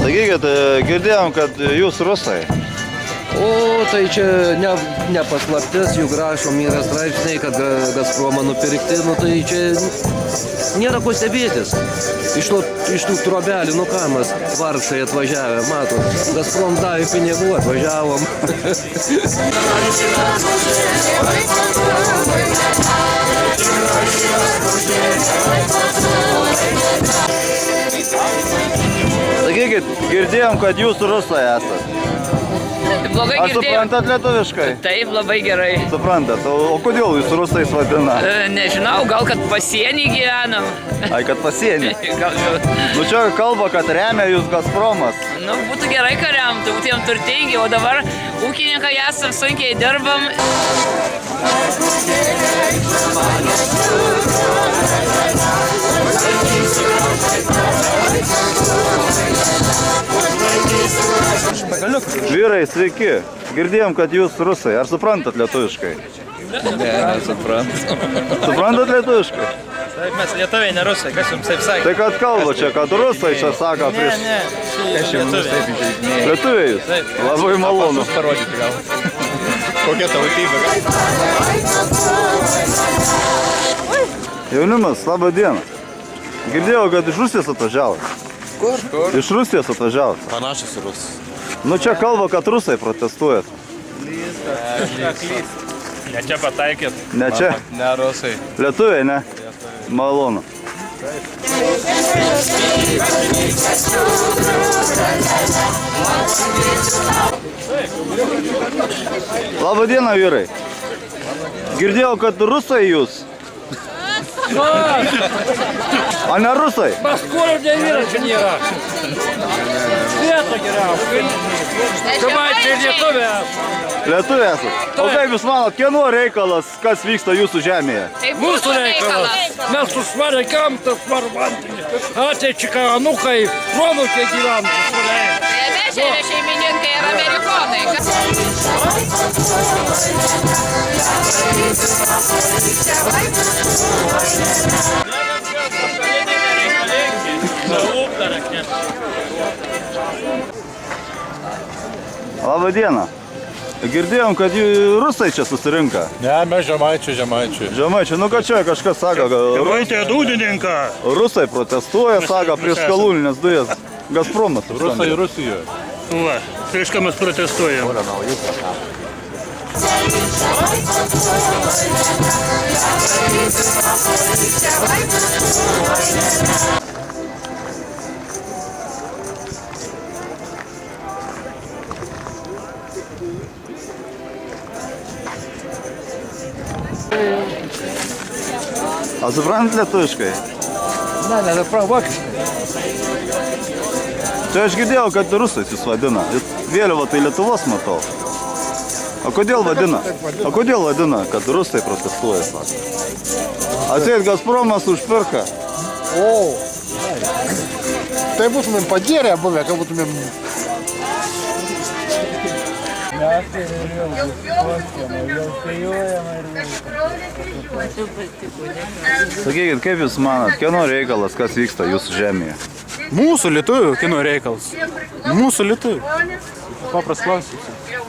Sakykit, girdėjom, kad jūs rusai. O, tai čia ne paslaptis, juk rašom yra straipsniai, kad Gazpromą nupirkti, nu tai čia nėra ko stebėtis. Iš tų trobelių, nu ką mes vargšai atvažiavę, matot, Gazprom davė pinigų, atvažiavom. Sakykit, girdėjom, kad jūs rusai esat. Blogai Ar girdėjau. suprantat lietuviškai? Taip, labai gerai. Suprantat, o kodėl jūs rusais vadina? Nežinau, gal kad pasienį gyvenam. Ai, kad pasienį. Gal, Nu čia kalba, kad remia jūs Gazpromas. nu, būtų gerai kariam, būtumėm turtingi, o dabar ūkininkai esam sunkiai dirbam. Vyrai, sveiki. Girdėjom, kad jūs rusai. Ar suprantat lietuviškai? Ne, nesuprantu. Suprantat lietuviškai? Taip, mes lietuviai, ne rusai, kas jums taip sakė? Tai kad kalba čia, kad rusai čia sako prieš... Kas jums taip įžeidinėja? Lietuviai jūs? Taip. Labai malonu. Parodyti gal. Kokia tautybė? Jaunimas, labą dieną. Girdėjau, kad iš Rusijos atvažiavot. Kur? Iš Rusijos atvažiavot. Panašus į rusus. Nu čia kalba, kad rusai protestuojat. Ne čia pataikėt. Ne čia? Ne rusai. Lietuviai, ne? Malonu. Labą dieną, vyrai. Girdėjau, kad rusai jūs. A ne rusai? Скоро для мира нėra. Vieta geriausia. Kamaičiai Lietuvė. Lietuviai esat. O kaip jūs manot, kieno reikalas, kas vyksta jūsų žemėje? Tai Mūsų reikalas. Mes susvarė gamtą, svarų vandenį. Ateičiai anūkai, pronukai gyvena. Mes šiandien šeimininkai ir amerikonai. Labą dieną. Girdėjom, kad rusai čia susirinka. Ne, mes žemaičių. Žemaičiai, nu ką čia kažkas sako, Vaitė dūdininką. rusai protestuoja, sako, prieš kalūninės dujas. Gazpromas. Rusai Rusijoje. Va, prieš ką mes protestuojam. A suprantat lietuviškai? Ne, vokiškai. Čia aš girdėjau, kad rusais jūs vadina. Vėliavą tai Lietuvos matau. O kodėl vadina? O kodėl vadina, kad rusai protestuoja, sako? Atseit Gazpromas užpirka. O, tai būtumėm padėrę buvę, kad būtumėm... Sakykit, kaip jūs manat, kieno reikalas, kas vyksta jūsų žemėje? Mūsų lietuvių kino reikalas. Mūsų lietuvių. Papras klausimas.